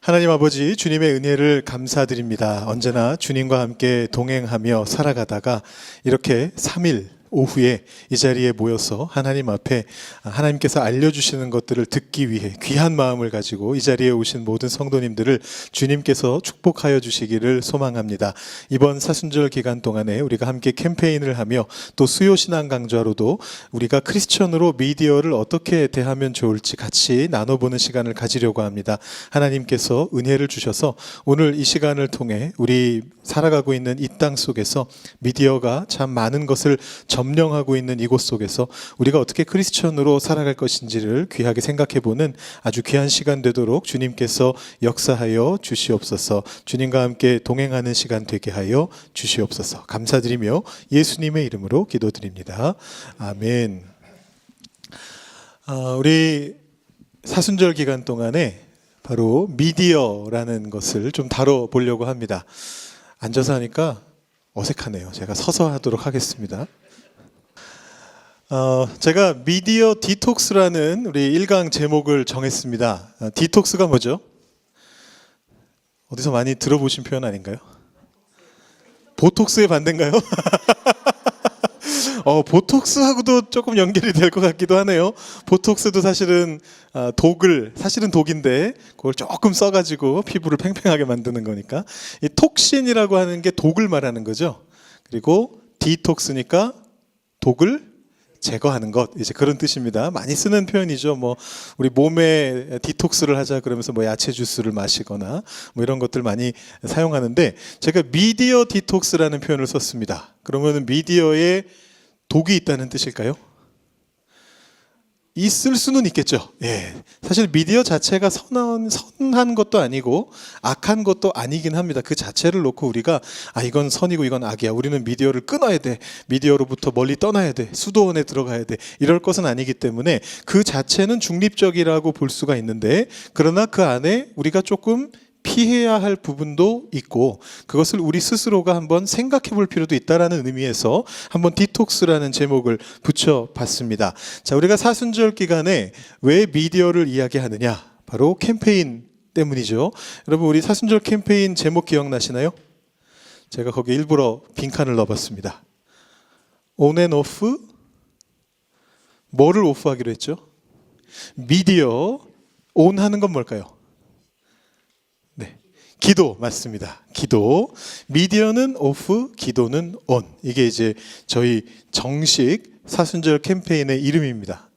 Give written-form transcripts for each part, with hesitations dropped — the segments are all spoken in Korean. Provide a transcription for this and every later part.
하나님 아버지, 주님의 은혜를 감사드립니다. 언제나 주님과 함께 동행하며 살아가다가 이렇게 3일 오후에 이 자리에 모여서 하나님 앞에 하나님께서 알려주시는 것들을 듣기 위해 귀한 마음을 가지고 이 자리에 오신 모든 성도님들을 주님께서 축복하여 주시기를 소망합니다. 이번 사순절 기간 동안에 우리가 함께 캠페인을 하며 또 수요신앙 강좌로도 우리가 크리스천으로 미디어를 어떻게 대하면 좋을지 같이 나눠보는 시간을 가지려고 합니다. 하나님께서 은혜를 주셔서 오늘 이 시간을 통해 우리 살아가고 있는 이 땅 속에서 미디어가 참 많은 것을 점령하고 있는 이곳 속에서 우리가 어떻게 크리스천으로 살아갈 것인지를 귀하게 생각해보는 아주 귀한 시간 되도록 주님께서 역사하여 주시옵소서. 주님과 함께 동행하는 시간 되게 하여 주시옵소서. 감사드리며 예수님의 이름으로 기도드립니다. 아멘. 우리 사순절 기간 동안에 바로 미디어라는 것을 좀 다뤄보려고 합니다. 앉아서 하니까 어색하네요. 제가 서서 하도록 하겠습니다. 제가 미디어 디톡스라는 우리 1강 제목을 정했습니다. 디톡스가 뭐죠? 어디서 많이 들어보신 표현 아닌가요? 보톡스의 반대인가요? 보톡스하고도 조금 연결이 될 것 같기도 하네요. 보톡스도 사실은 사실은 독인데 그걸 조금 써가지고 피부를 팽팽하게 만드는 거니까 이 톡신이라고 하는 게 독을 말하는 거죠. 그리고 디톡스니까 독을 제거하는 것, 이제 그런 뜻입니다. 많이 쓰는 표현이죠. 우리 몸에 디톡스를 하자 그러면서 야채 주스를 마시거나 이런 것들 많이 사용하는데 제가 미디어 디톡스라는 표현을 썼습니다. 그러면 미디어에 독이 있다는 뜻일까요? 있을 수는 있겠죠. 예. 사실 미디어 자체가 선한 것도 아니고 악한 것도 아니긴 합니다. 그 자체를 놓고 우리가 이건 선이고 이건 악이야. 우리는 미디어를 끊어야 돼. 미디어로부터 멀리 떠나야 돼. 수도원에 들어가야 돼. 이럴 것은 아니기 때문에 그 자체는 중립적이라고 볼 수가 있는데 그러나 그 안에 우리가 조금 피해야 할 부분도 있고 그것을 우리 스스로가 한번 생각해 볼 필요도 있다라는 의미에서 한번 디톡스라는 제목을 붙여봤습니다. 자, 우리가 사순절 기간에 왜 미디어를 이야기하느냐? 바로 캠페인 때문이죠. 여러분, 우리 사순절 캠페인 제목 기억나시나요? 제가 거기 일부러 빈칸을 넣어봤습니다. On and off? 뭐를 오프하기로 했죠? 미디어. on 하는 건 뭘까요? 기도, 맞습니다. 기도. 미디어는 오프, 기도는 온. 이게 이제 저희 정식 사순절 캠페인의 이름입니다.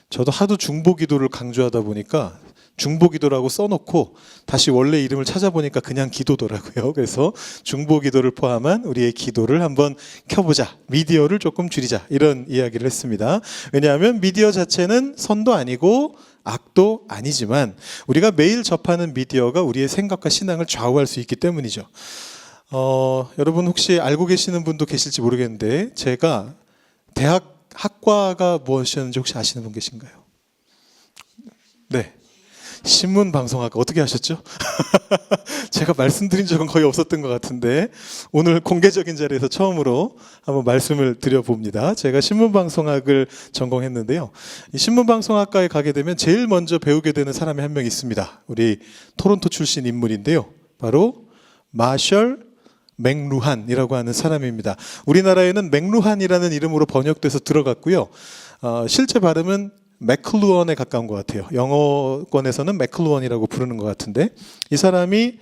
저도 하도 중보기도를 강조하다 보니까 중보기도라고 써놓고 다시 원래 이름을 찾아보니까 그냥 기도더라고요. 그래서 중보기도를 포함한 우리의 기도를 한번 켜보자. 미디어를 조금 줄이자. 이런 이야기를 했습니다. 왜냐하면 미디어 자체는 선도 아니고 악도 아니지만 우리가 매일 접하는 미디어가 우리의 생각과 신앙을 좌우할 수 있기 때문이죠. 여러분 혹시 알고 계시는 분도 계실지 모르겠는데 제가 대학 학과가 무엇이었는지 혹시 아시는 분 계신가요? 네. 신문방송학과. 어떻게 하셨죠? 제가 말씀드린 적은 거의 없었던 것 같은데 오늘 공개적인 자리에서 처음으로 한번 말씀을 드려봅니다. 제가 신문방송학을 전공했는데요. 이 신문방송학과에 가게 되면 제일 먼저 배우게 되는 사람이 한 명 있습니다. 우리 토론토 출신 인물인데요. 바로 마셜 맥루한이라고 하는 사람입니다. 우리나라에는 맥루한이라는 이름으로 번역돼서 들어갔고요. 실제 발음은 맥클루언에 가까운 것 같아요. 영어권에서는 맥클루언이라고 부르는 것 같은데 이 사람이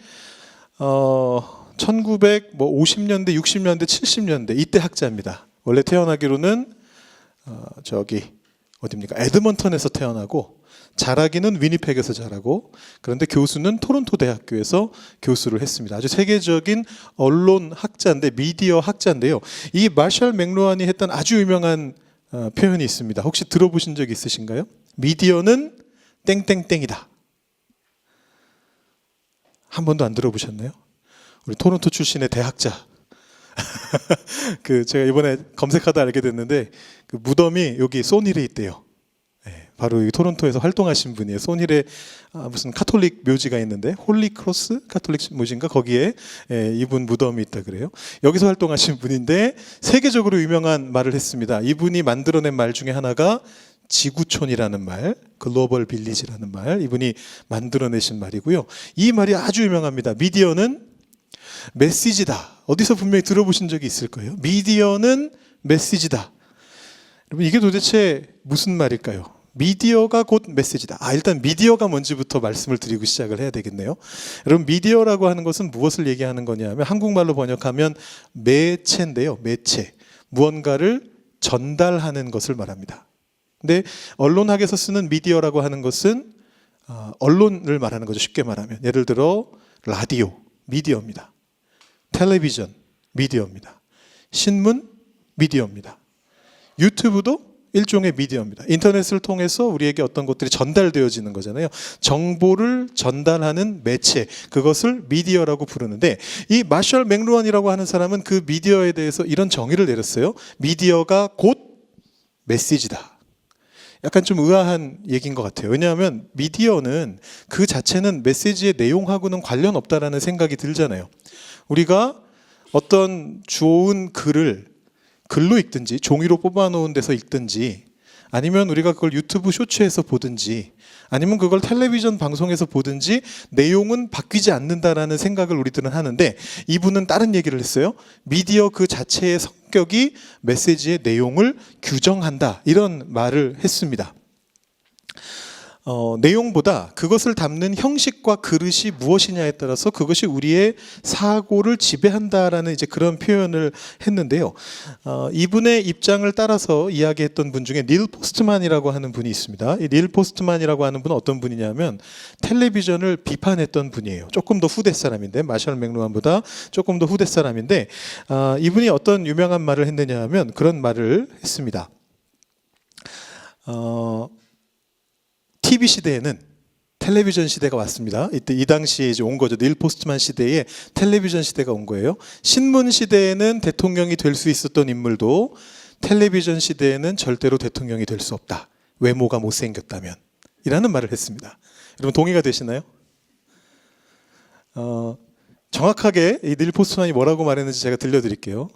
1950년대, 60년대, 70년대 이때 학자입니다. 원래 태어나기로는 어디입니까? 에드먼턴에서 태어나고 자라기는 위니펙에서 자라고 그런데 교수는 토론토 대학교에서 교수를 했습니다. 아주 세계적인 언론 학자인데 미디어 학자인데요. 이 마셜 맥루한이 했던 아주 유명한 표현이 있습니다. 혹시 들어보신 적 있으신가요? 미디어는 땡땡땡이다. 한 번도 안 들어보셨나요? 우리 토론토 출신의 대학자. 제가 이번에 검색하다 알게 됐는데 그 무덤이 여기 소닐에 있대요. 바로 이 토론토에서 활동하신 분이에요. 소닐에 무슨 카톨릭 묘지가 있는데 홀리크로스 카톨릭 묘지인가 거기에 이분 무덤이 있다 그래요. 여기서 활동하신 분인데 세계적으로 유명한 말을 했습니다. 이분이 만들어낸 말 중에 하나가 지구촌이라는 말, 글로벌 빌리지라는 말, 이분이 만들어내신 말이고요. 이 말이 아주 유명합니다. 미디어는 메시지다. 어디서 분명히 들어보신 적이 있을 거예요. 미디어는 메시지다. 여러분, 이게 도대체 무슨 말일까요? 미디어가 곧 메시지다. 일단 미디어가 뭔지부터 말씀을 드리고 시작을 해야 되겠네요. 여러분, 미디어라고 하는 것은 무엇을 얘기하는 거냐면 한국말로 번역하면 매체인데요. 매체. 무언가를 전달하는 것을 말합니다. 근데 언론학에서 쓰는 미디어라고 하는 것은 언론을 말하는 거죠. 쉽게 말하면. 예를 들어 라디오, 미디어입니다. 텔레비전, 미디어입니다. 신문, 미디어입니다. 유튜브도 일종의 미디어입니다. 인터넷을 통해서 우리에게 어떤 것들이 전달되어지는 거잖아요. 정보를 전달하는 매체, 그것을 미디어라고 부르는데 이 마셜 맥루언이라고 하는 사람은 그 미디어에 대해서 이런 정의를 내렸어요. 미디어가 곧 메시지다. 약간 좀 의아한 얘기인 것 같아요. 왜냐하면 미디어는 그 자체는 메시지의 내용하고는 관련 없다라는 생각이 들잖아요. 우리가 어떤 좋은 글을 글로 읽든지 종이로 뽑아놓은 데서 읽든지 아니면 우리가 그걸 유튜브 쇼츠에서 보든지 아니면 그걸 텔레비전 방송에서 보든지 내용은 바뀌지 않는다라는 생각을 우리들은 하는데 이분은 다른 얘기를 했어요. 미디어 그 자체의 성격이 메시지의 내용을 규정한다. 이런 말을 했습니다. 내용보다 그것을 담는 형식과 그릇이 무엇이냐에 따라서 그것이 우리의 사고를 지배한다라는 이제 그런 표현을 했는데요. 이분의 입장을 따라서 이야기했던 분 중에 닐 포스트만이라고 하는 분이 있습니다. 이 닐 포스트만이라고 하는 분은 어떤 분이냐면 텔레비전을 비판했던 분이에요. 조금 더 후대 사람인데 마셜 맥루언보다 조금 더 후대 사람인데 이분이 어떤 유명한 말을 했느냐 하면 그런 말을 했습니다. TV 시대에는 텔레비전 시대가 왔습니다. 이때 이 당시에 이제 온 거죠. 닐 포스트만 시대에 텔레비전 시대가 온 거예요. 신문 시대에는 대통령이 될 수 있었던 인물도 텔레비전 시대에는 절대로 대통령이 될 수 없다. 외모가 못생겼다면. 이라는 말을 했습니다. 여러분 동의가 되시나요? 정확하게 이 닐 포스트만이 뭐라고 말했는지 제가 들려드릴게요.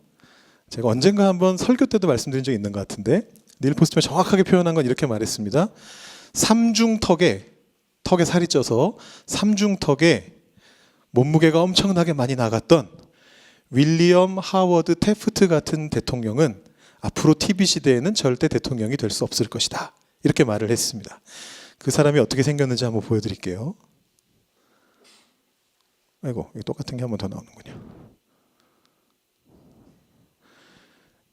제가 언젠가 한번 설교 때도 말씀드린 적이 있는 것 같은데 닐 포스트만이 정확하게 표현한 건 이렇게 말했습니다. 삼중턱에 살이 쪄서 삼중턱에 몸무게가 엄청나게 많이 나갔던 윌리엄 하워드 태프트 같은 대통령은 앞으로 TV 시대에는 절대 대통령이 될 수 없을 것이다. 이렇게 말을 했습니다. 그 사람이 어떻게 생겼는지 한번 보여드릴게요. 아이고, 똑같은 게 한 번 더 나오는군요.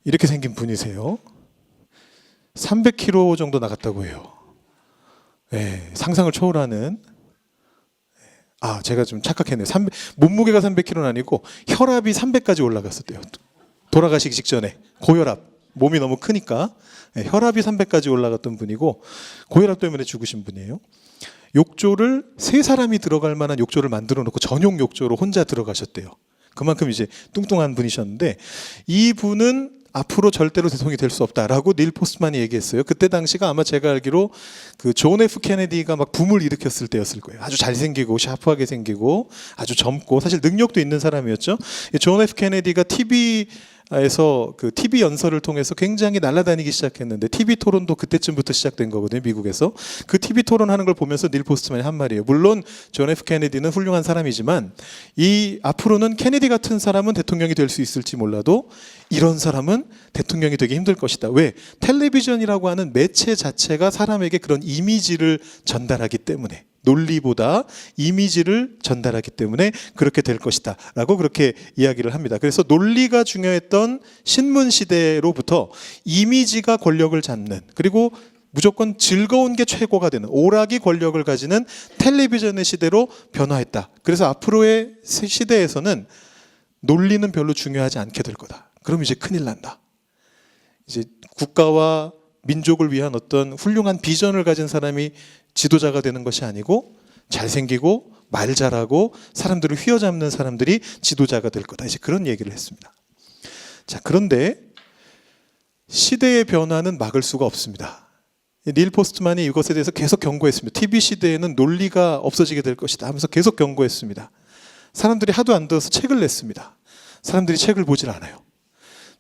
이렇게 생긴 분이세요. 300kg 정도 나갔다고 해요. 네, 상상을 초월하는. 제가 좀 착각했네요. 몸무게가 300kg는 아니고 혈압이 300까지 올라갔었대요. 돌아가시기 직전에 고혈압, 몸이 너무 크니까 혈압이 300까지 올라갔던 분이고 고혈압 때문에 죽으신 분이에요. 욕조를 세 사람이 들어갈 만한 욕조를 만들어 놓고 전용 욕조로 혼자 들어가셨대요. 그만큼 이제 뚱뚱한 분이셨는데 이 분은 앞으로 절대로 대통령이 될 수 없다라고 닐 포스트만이 얘기했어요. 그때 당시가 아마 제가 알기로 그 존 F 케네디가 막 붐을 일으켰을 때였을 거예요. 아주 잘생기고 샤프하게 생기고 아주 젊고 사실 능력도 있는 사람이었죠. 존 F 케네디가 TV에서 그 TV 연설을 통해서 굉장히 날아다니기 시작했는데 TV 토론도 그때쯤부터 시작된 거거든요. 미국에서. 그 TV 토론하는 걸 보면서 닐 포스트만이 한 말이에요. 물론 존 F 케네디는 훌륭한 사람이지만 이 앞으로는 케네디 같은 사람은 대통령이 될 수 있을지 몰라도 이런 사람은 대통령이 되기 힘들 것이다. 왜? 텔레비전이라고 하는 매체 자체가 사람에게 그런 이미지를 전달하기 때문에 논리보다 이미지를 전달하기 때문에 그렇게 될 것이다 라고 그렇게 이야기를 합니다. 그래서 논리가 중요했던 신문 시대로부터 이미지가 권력을 잡는 그리고 무조건 즐거운 게 최고가 되는 오락이 권력을 가지는 텔레비전의 시대로 변화했다. 그래서 앞으로의 시대에서는 논리는 별로 중요하지 않게 될 거다. 그럼 이제 큰일 난다. 이제 국가와 민족을 위한 어떤 훌륭한 비전을 가진 사람이 지도자가 되는 것이 아니고 잘생기고 말 잘하고 사람들을 휘어잡는 사람들이 지도자가 될 거다. 이제 그런 얘기를 했습니다. 자, 그런데 시대의 변화는 막을 수가 없습니다. 닐 포스트만이 이것에 대해서 계속 경고했습니다. TV 시대에는 논리가 없어지게 될 것이다 하면서 계속 경고했습니다. 사람들이 하도 안 들어서 책을 냈습니다. 사람들이 책을 보질 않아요.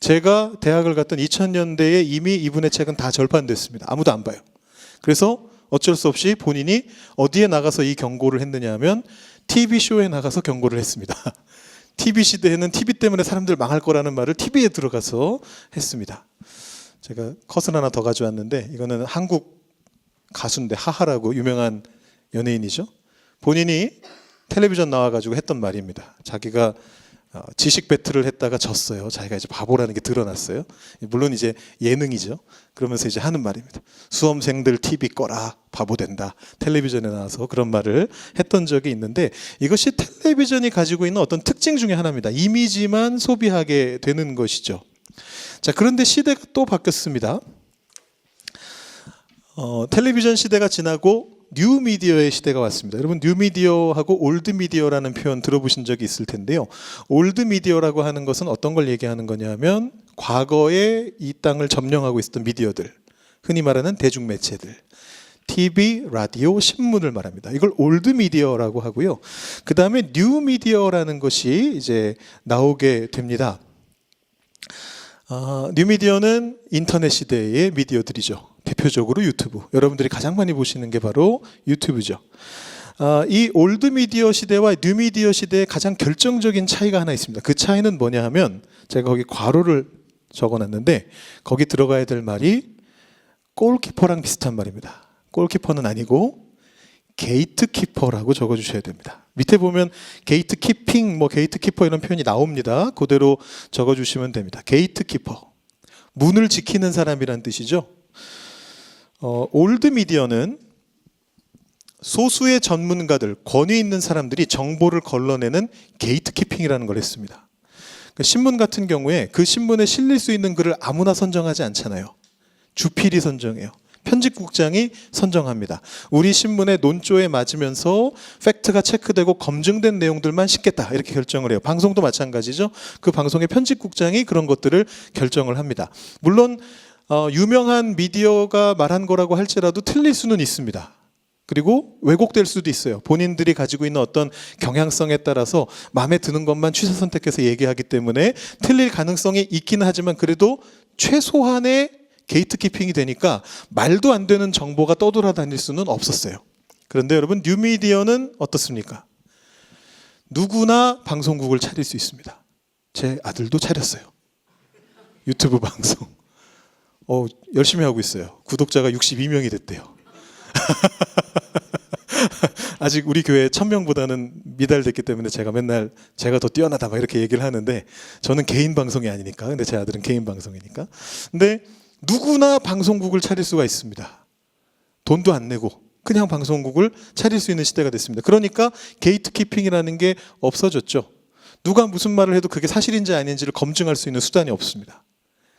제가 대학을 갔던 2000년대에 이미 이분의 책은 다 절판됐습니다. 아무도 안 봐요. 그래서 어쩔 수 없이 본인이 어디에 나가서 이 경고를 했느냐 하면 TV쇼에 나가서 경고를 했습니다. TV 시대에는 TV 때문에 사람들 망할 거라는 말을 TV에 들어가서 했습니다. 제가 컷을 하나 더 가져왔는데 이거는 한국 가수인데 하하라고 유명한 연예인이죠. 본인이 텔레비전 나와가지고 했던 말입니다. 자기가 지식 배틀을 했다가 졌어요. 자기가 이제 바보라는 게 드러났어요. 물론 이제 예능이죠. 그러면서 이제 하는 말입니다. 수험생들 TV 꺼라, 바보 된다. 텔레비전에 나와서 그런 말을 했던 적이 있는데 이것이 텔레비전이 가지고 있는 어떤 특징 중에 하나입니다. 이미지만 소비하게 되는 것이죠. 자, 그런데 시대가 또 바뀌었습니다. 텔레비전 시대가 지나고 뉴미디어의 시대가 왔습니다. 여러분 뉴미디어하고 올드미디어라는 표현 들어보신 적이 있을 텐데요. 올드미디어라고 하는 것은 어떤 걸 얘기하는 거냐면 과거에 이 땅을 점령하고 있었던 미디어들, 흔히 말하는 대중매체들, TV, 라디오, 신문을 말합니다. 이걸 올드미디어라고 하고요. 그 다음에 뉴미디어라는 것이 이제 나오게 됩니다. 뉴미디어는 인터넷 시대의 미디어들이죠. 대표적으로 유튜브. 여러분들이 가장 많이 보시는 게 바로 유튜브죠. 이 올드미디어 시대와 뉴미디어 시대의 가장 결정적인 차이가 하나 있습니다. 그 차이는 뭐냐 하면 제가 거기 괄호를 적어놨는데 거기 들어가야 될 말이 골키퍼랑 비슷한 말입니다. 골키퍼는 아니고 게이트키퍼라고 적어주셔야 됩니다. 밑에 보면 게이트키핑, 게이트키퍼 이런 표현이 나옵니다. 그대로 적어주시면 됩니다. 게이트키퍼, 문을 지키는 사람이란 뜻이죠. 올드미디어는 소수의 전문가들, 권위 있는 사람들이 정보를 걸러내는 게이트키핑이라는 걸 했습니다. 그러니까 신문 같은 경우에 그 신문에 실릴 수 있는 글을 아무나 선정하지 않잖아요. 주필이 선정해요. 편집국장이 선정합니다. 우리 신문의 논조에 맞으면서 팩트가 체크되고 검증된 내용들만 싣겠다 이렇게 결정을 해요. 방송도 마찬가지죠. 그 방송의 편집국장이 그런 것들을 결정을 합니다. 물론 유명한 미디어가 말한 거라고 할지라도 틀릴 수는 있습니다. 그리고 왜곡될 수도 있어요. 본인들이 가지고 있는 어떤 경향성에 따라서 마음에 드는 것만 취사 선택해서 얘기하기 때문에 틀릴 가능성이 있기는 하지만 그래도 최소한의 게이트키핑이 되니까 말도 안 되는 정보가 떠돌아다닐 수는 없었어요. 그런데 여러분 뉴미디어는 어떻습니까? 누구나 방송국을 차릴 수 있습니다. 제 아들도 차렸어요. 유튜브 방송. 열심히 하고 있어요. 구독자가 62명이 됐대요. 아직 우리 교회 1000명보다는 미달됐기 때문에 제가 맨날 제가 더 뛰어나다 막 이렇게 얘기를 하는데 저는 개인 방송이 아니니까. 근데 제 아들은 개인 방송이니까. 근데 누구나 방송국을 차릴 수가 있습니다. 돈도 안 내고 그냥 방송국을 차릴 수 있는 시대가 됐습니다. 그러니까 게이트키핑이라는 게 없어졌죠. 누가 무슨 말을 해도 그게 사실인지 아닌지를 검증할 수 있는 수단이 없습니다.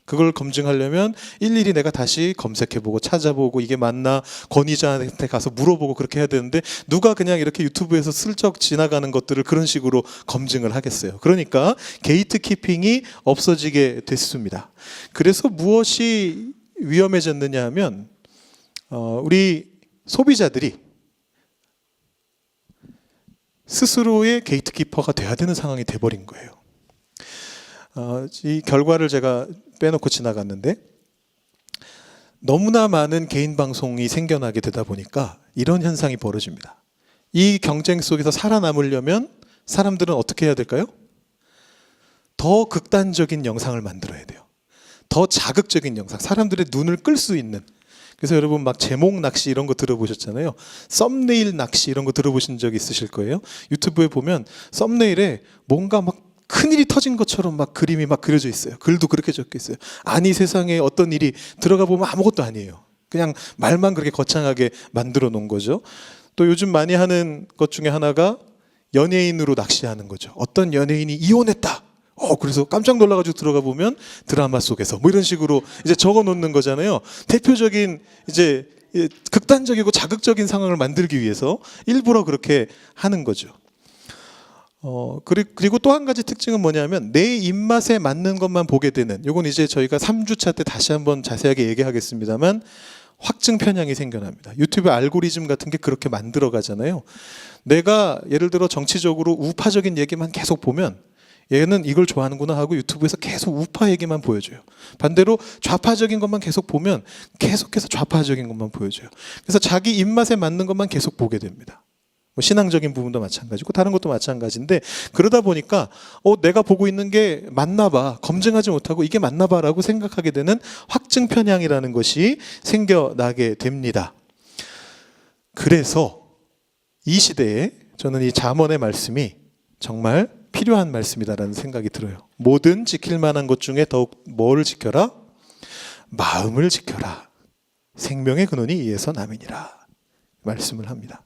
그걸 검증하려면 일일이 내가 다시 검색해보고 찾아보고 이게 맞나 권위자한테 가서 물어보고 그렇게 해야 되는데 누가 그냥 이렇게 유튜브에서 슬쩍 지나가는 것들을 그런 식으로 검증을 하겠어요. 그러니까 게이트키핑이 없어지게 됐습니다. 그래서 무엇이 위험해졌느냐 하면 우리 소비자들이 스스로의 게이트키퍼가 돼야 되는 상황이 돼버린 거예요. 이 결과를 제가 빼놓고 지나갔는데 너무나 많은 개인 방송이 생겨나게 되다 보니까 이런 현상이 벌어집니다. 이 경쟁 속에서 살아남으려면 사람들은 어떻게 해야 될까요? 더 극단적인 영상을 만들어야 돼요. 더 자극적인 영상, 사람들의 눈을 끌 수 있는. 그래서 여러분 막 제목 낚시 이런 거 들어보셨잖아요. 썸네일 낚시 이런 거 들어보신 적 있으실 거예요. 유튜브에 보면 썸네일에 뭔가 막 큰일이 터진 것처럼 막 그림이 막 그려져 있어요. 글도 그렇게 적혀 있어요. 아니 세상에 어떤 일이 들어가 보면 아무것도 아니에요. 그냥 말만 그렇게 거창하게 만들어 놓은 거죠. 또 요즘 많이 하는 것 중에 하나가 연예인으로 낚시하는 거죠. 어떤 연예인이 이혼했다. 그래서 깜짝 놀라가지고 들어가 보면 드라마 속에서 뭐 이런 식으로 이제 적어 놓는 거잖아요. 대표적인 이제 극단적이고 자극적인 상황을 만들기 위해서 일부러 그렇게 하는 거죠. 그리고 또 한 가지 특징은 뭐냐면 내 입맛에 맞는 것만 보게 되는, 이건 이제 저희가 3주차 때 다시 한번 자세하게 얘기하겠습니다만 확증 편향이 생겨납니다. 유튜브 알고리즘 같은 게 그렇게 만들어 가잖아요. 내가 예를 들어 정치적으로 우파적인 얘기만 계속 보면 얘는 이걸 좋아하는구나 하고 유튜브에서 계속 우파 얘기만 보여줘요. 반대로 좌파적인 것만 계속 보면 계속해서 좌파적인 것만 보여줘요. 그래서 자기 입맛에 맞는 것만 계속 보게 됩니다. 뭐 신앙적인 부분도 마찬가지고 다른 것도 마찬가지인데, 그러다 보니까 내가 보고 있는 게 맞나 봐, 검증하지 못하고 이게 맞나 봐라고 생각하게 되는 확증 편향이라는 것이 생겨나게 됩니다. 그래서 이 시대에 저는 이 잠언의 말씀이 정말 필요한 말씀이다라는 생각이 들어요. 모든 지킬 만한 것 중에 더욱 뭐를 지켜라? 마음을 지켜라. 생명의 근원이 이에서 남이니라 말씀을 합니다.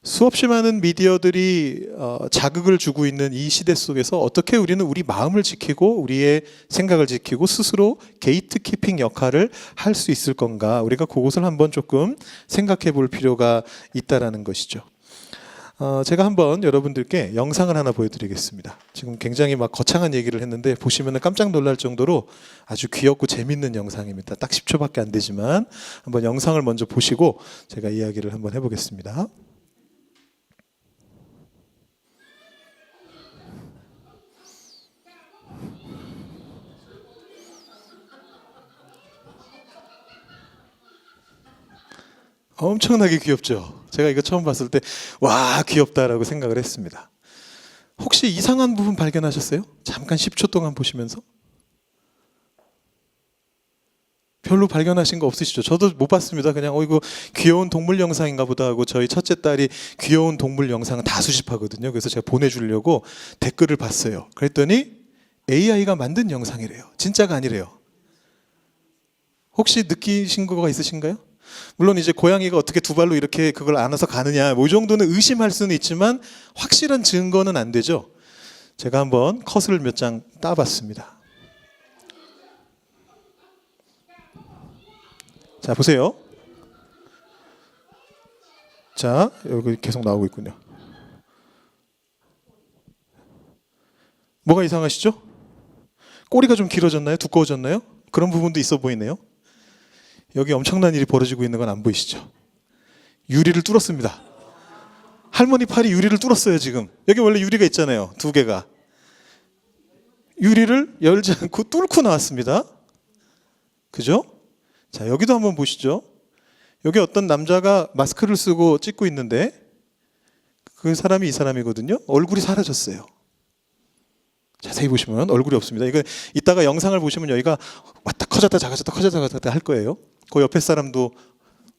수없이 많은 미디어들이 자극을 주고 있는 이 시대 속에서 어떻게 우리는 우리 마음을 지키고 우리의 생각을 지키고 스스로 게이트키핑 역할을 할 수 있을 건가, 우리가 그것을 한번 조금 생각해 볼 필요가 있다라는 것이죠. 제가 한번 여러분들께 영상을 하나 보여드리겠습니다. 지금 굉장히 막 거창한 얘기를 했는데 보시면 깜짝 놀랄 정도로 아주 귀엽고 재밌는 영상입니다. 딱 10초밖에 안 되지만 한번 영상을 먼저 보시고 제가 이야기를 한번 해보겠습니다. 엄청나게 귀엽죠. 제가 이거 처음 봤을 때 와, 귀엽다라고 생각을 했습니다. 혹시 이상한 부분 발견하셨어요? 잠깐 10초 동안 보시면서 별로 발견하신 거 없으시죠? 저도 못 봤습니다. 그냥 이거 귀여운 동물 영상인가 보다 하고, 저희 첫째 딸이 귀여운 동물 영상은 다 수집하거든요. 그래서 제가 보내주려고 댓글을 봤어요. 그랬더니 AI가 만든 영상이래요. 진짜가 아니래요. 혹시 느끼신 거가 있으신가요? 물론 이제 고양이가 어떻게 두 발로 이렇게 그걸 안아서 가느냐, 뭐 이 정도는 의심할 수는 있지만 확실한 증거는 안 되죠. 제가 한번 컷을 몇 장 따봤습니다. 자, 보세요. 자, 여기 계속 나오고 있군요. 뭐가 이상하시죠? 꼬리가 좀 길어졌나요? 두꺼워졌나요? 그런 부분도 있어 보이네요. 여기 엄청난 일이 벌어지고 있는 건 안 보이시죠? 유리를 뚫었습니다. 할머니 팔이 유리를 뚫었어요. 지금 여기 원래 유리가 있잖아요. 두 개가. 유리를 열지 않고 뚫고 나왔습니다. 그죠? 자, 여기도 한번 보시죠. 여기 어떤 남자가 마스크를 쓰고 찍고 있는데 그 사람이 이 사람이거든요. 얼굴이 사라졌어요. 자세히 보시면 얼굴이 없습니다. 이거 이따가 영상을 보시면 여기가 왔다 커졌다 작아졌다 커졌다 작아졌다 할 거예요. 그 옆에 사람도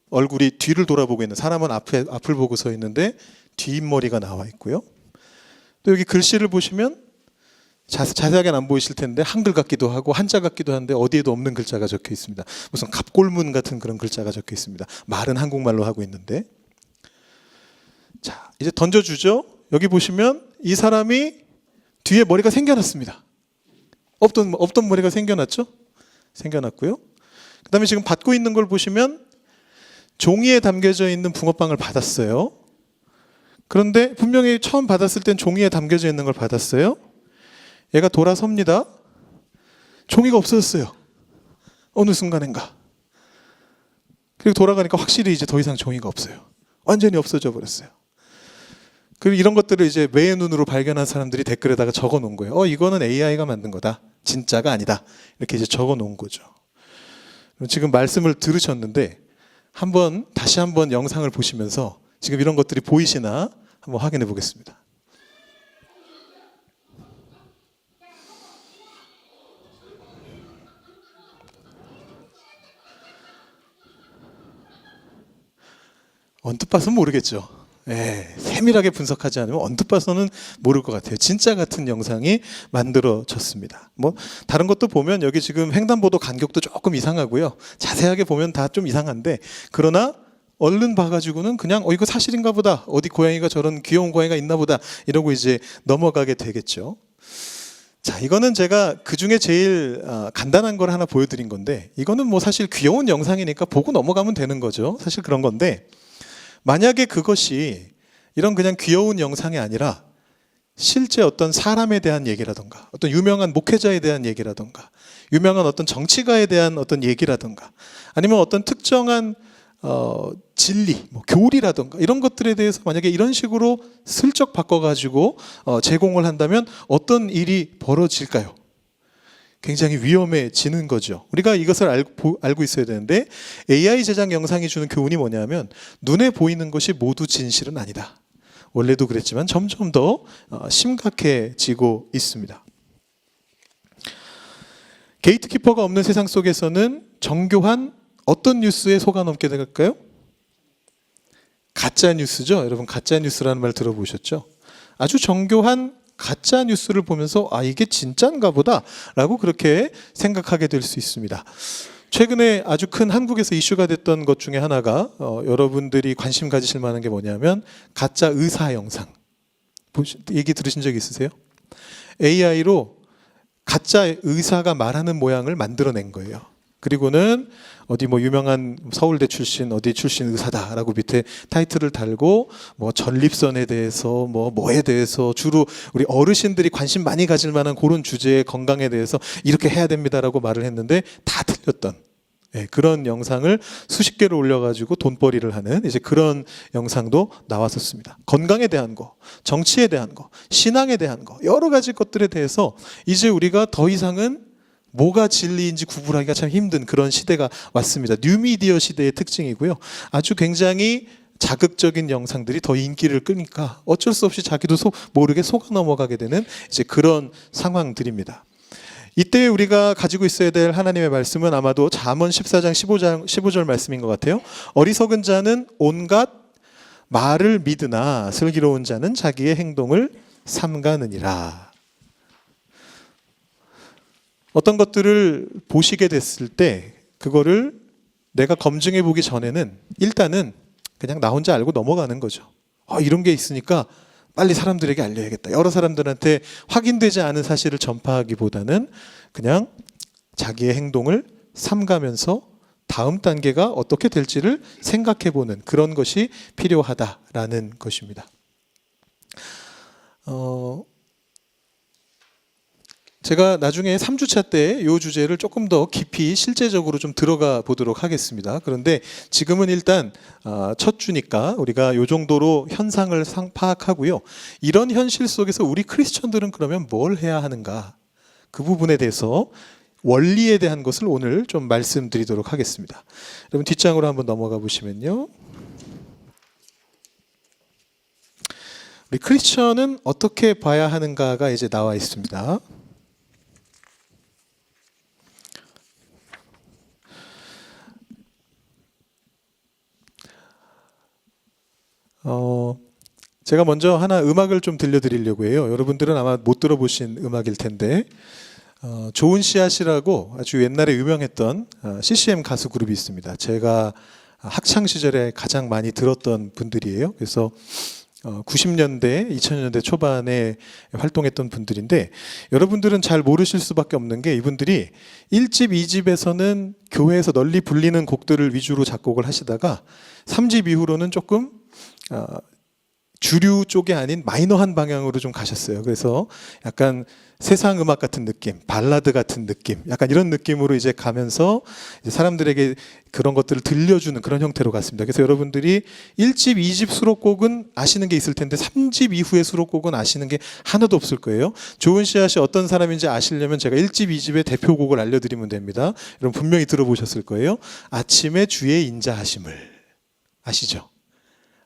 얼굴이 뒤를 돌아보고 있는, 사람은 앞을 보고 서 있는데 뒷머리가 나와 있고요. 또 여기 글씨를 보시면 자세하게는 안 보이실 텐데 한글 같기도 하고 한자 같기도 한데 어디에도 없는 글자가 적혀 있습니다. 무슨 갑골문 같은 그런 글자가 적혀 있습니다. 말은 한국말로 하고 있는데. 자, 이제 던져주죠. 여기 보시면 이 사람이 뒤에 머리가 생겨났습니다. 없던 머리가 생겨났죠? 생겨났고요. 그 다음에 지금 받고 있는 걸 보시면 종이에 담겨져 있는 붕어빵을 받았어요. 그런데 분명히 처음 받았을 땐 종이에 담겨져 있는 걸 받았어요. 얘가 돌아섭니다. 종이가 없어졌어요. 어느 순간인가. 그리고 돌아가니까 확실히 이제 더 이상 종이가 없어요. 완전히 없어져 버렸어요. 그리고 이런 것들을 이제 매의 눈으로 발견한 사람들이 댓글에다가 적어 놓은 거예요. 이거는 AI가 만든 거다. 진짜가 아니다. 이렇게 이제 적어 놓은 거죠. 지금 말씀을 들으셨는데 다시 한번 영상을 보시면서 지금 이런 것들이 보이시나 한번 확인해 보겠습니다. 언뜻 봐서는 모르겠죠. 세밀하게 분석하지 않으면 언뜻 봐서는 모를 것 같아요. 진짜 같은 영상이 만들어졌습니다. 뭐 다른 것도 보면 여기 지금 횡단보도 간격도 조금 이상하고요. 자세하게 보면 다 좀 이상한데, 그러나 얼른 봐가지고는 그냥 이거 사실인가 보다, 어디 고양이가 저런 귀여운 고양이가 있나 보다 이러고 이제 넘어가게 되겠죠. 자, 이거는 제가 그 중에 제일 간단한 걸 하나 보여드린 건데, 이거는 뭐 사실 귀여운 영상이니까 보고 넘어가면 되는 거죠. 사실 그런 건데, 만약에 그것이 이런 그냥 귀여운 영상이 아니라 실제 어떤 사람에 대한 얘기라던가, 어떤 유명한 목회자에 대한 얘기라던가, 유명한 어떤 정치가에 대한 어떤 얘기라던가, 아니면 어떤 특정한 진리, 뭐 교리라든가 이런 것들에 대해서 만약에 이런 식으로 슬쩍 바꿔가지고 제공을 한다면 어떤 일이 벌어질까요? 굉장히 위험해지는 거죠. 우리가 이것을 알고 있어야 되는데 AI 제작 영상이 주는 교훈이 뭐냐면 눈에 보이는 것이 모두 진실은 아니다. 원래도 그랬지만 점점 더 심각해지고 있습니다. 게이트키퍼가 없는 세상 속에서는 정교한 어떤 뉴스에 속아넘게 될까요? 가짜 뉴스죠. 여러분 가짜 뉴스라는 말 들어보셨죠? 아주 정교한 가짜 뉴스를 보면서 이게 진짜인가 보다 라고 그렇게 생각하게 될 수 있습니다. 최근에 아주 큰 한국에서 이슈가 됐던 것 중에 하나가 여러분들이 관심 가지실 만한 게 뭐냐면 가짜 의사 영상. 얘기 들으신 적 있으세요? AI로 가짜 의사가 말하는 모양을 만들어낸 거예요. 그리고는 어디 뭐 유명한 서울대 출신 어디 출신 의사다라고 밑에 타이틀을 달고 뭐 전립선에 대해서 뭐에 대해서 주로 우리 어르신들이 관심 많이 가질 만한 그런 주제의 건강에 대해서 이렇게 해야 됩니다라고 말을 했는데 다 틀렸던 그런 영상을 수십 개를 올려가지고 돈벌이를 하는 이제 그런 영상도 나왔었습니다. 건강에 대한 거, 정치에 대한 거, 신앙에 대한 거 여러 가지 것들에 대해서 이제 우리가 더 이상은 뭐가 진리인지 구분하기가 참 힘든 그런 시대가 왔습니다. 뉴미디어 시대의 특징이고요. 아주 굉장히 자극적인 영상들이 더 인기를 끄니까 어쩔 수 없이 자기도 모르게 속아 넘어가게 되는 이제 그런 상황들입니다. 이때 우리가 가지고 있어야 될 하나님의 말씀은 아마도 잠언 14장 15절 말씀인 것 같아요. 어리석은 자는 온갖 말을 믿으나 슬기로운 자는 자기의 행동을 삼가느니라. 어떤 것들을 보시게 됐을 때 그거를 내가 검증해 보기 전에는 일단은 그냥 나 혼자 알고 넘어가는 거죠. 이런 게 있으니까 빨리 사람들에게 알려야겠다. 여러 사람들한테 확인되지 않은 사실을 전파하기보다는 그냥 자기의 행동을 삼가면서 다음 단계가 어떻게 될지를 생각해 보는 그런 것이 필요하다라는 것입니다. 제가 나중에 3주차 때 이 주제를 조금 더 깊이 실제적으로 좀 들어가 보도록 하겠습니다. 그런데 지금은 일단 첫 주니까 우리가 이 정도로 현상을 파악하고요. 이런 현실 속에서 우리 크리스천들은 그러면 뭘 해야 하는가? 그 부분에 대해서 원리에 대한 것을 오늘 좀 말씀드리도록 하겠습니다. 여러분 뒷장으로 한번 넘어가 보시면요. 우리 크리스천은 어떻게 봐야 하는가가 이제 나와 있습니다. 제가 먼저 하나 음악을 좀 들려드리려고 해요. 여러분들은 아마 못 들어보신 음악일 텐데 좋은 씨앗이라고 아주 옛날에 유명했던 CCM 가수 그룹이 있습니다. 제가 학창 시절에 가장 많이 들었던 분들이에요. 그래서 90년대, 2000년대 초반에 활동했던 분들인데 여러분들은 잘 모르실 수밖에 없는 게 이분들이 1집, 2집에서는 교회에서 널리 불리는 곡들을 위주로 작곡을 하시다가 3집 이후로는 조금 주류 쪽이 아닌 마이너한 방향으로 좀 가셨어요. 그래서 약간 세상 음악 같은 느낌, 발라드 같은 느낌, 약간 이런 느낌으로 이제 가면서 이제 사람들에게 그런 것들을 들려주는 그런 형태로 갔습니다. 그래서 여러분들이 1집, 2집 수록곡은 아시는 게 있을 텐데 3집 이후의 수록곡은 아시는 게 하나도 없을 거예요. 좋은 씨앗이 어떤 사람인지 아시려면 제가 1집, 2집의 대표곡을 알려드리면 됩니다. 여러분 분명히 들어보셨을 거예요. 아침에 주의 인자하심을 아시죠?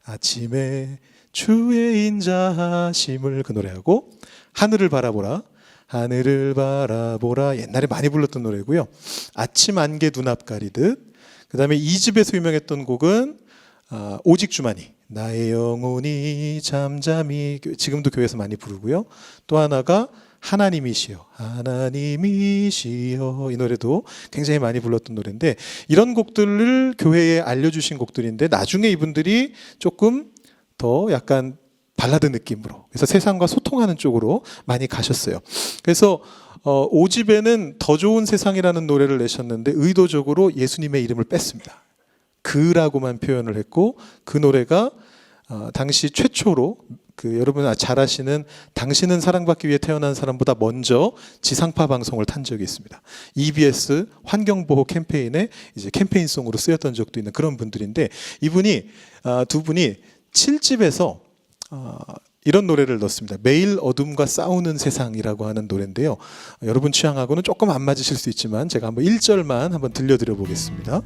아침에 주의 인자하심을 그 노래하고 하늘을 바라보라 하늘을 바라보라 옛날에 많이 불렀던 노래고요. 아침 안개 눈앞 가리듯 그 다음에 2집에서 유명했던 곡은 오직 주만이 나의 영혼이 잠잠히 지금도 교회에서 많이 부르고요. 또 하나가 하나님이시여 하나님이시여 이 노래도 굉장히 많이 불렀던 노래인데 이런 곡들을 교회에 알려주신 곡들인데 나중에 이분들이 조금 더 약간 발라드 느낌으로 그래서 세상과 소통하는 쪽으로 많이 가셨어요. 그래서 5집에는 더 좋은 세상이라는 노래를 내셨는데 의도적으로 예수님의 이름을 뺐습니다. 그라고만 표현을 했고 그 노래가 당시 최초로 여러분 잘 아시는 당신은 사랑받기 위해 태어난 사람보다 먼저 지상파 방송을 탄 적이 있습니다. EBS 환경보호 캠페인에 이제 캠페인송으로 쓰였던 적도 있는 그런 분들인데, 이분이 두 분이 7집에서 이런 노래를 넣었습니다. 매일 어둠과 싸우는 세상이라고 하는 노래인데요. 여러분 취향하고는 조금 안 맞으실 수 있지만 제가 한번 1절만 한번 들려드려 보겠습니다.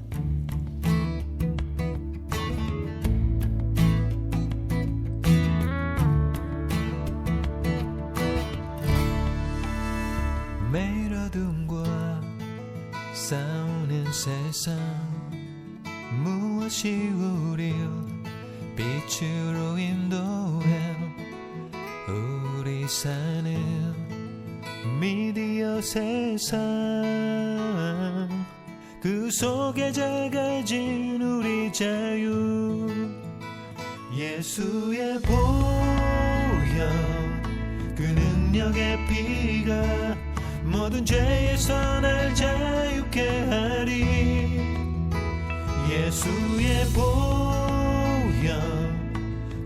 매일 어둠과 싸우는 세상, 무엇이 우릴 빛으로 인도해 우리 사는 미디어 세상, 그 속에 작아진 우리 자유, 예수의 보혈 그 능력의 피가 모든 죄에서 날 자유케 하리. 예수의 보혈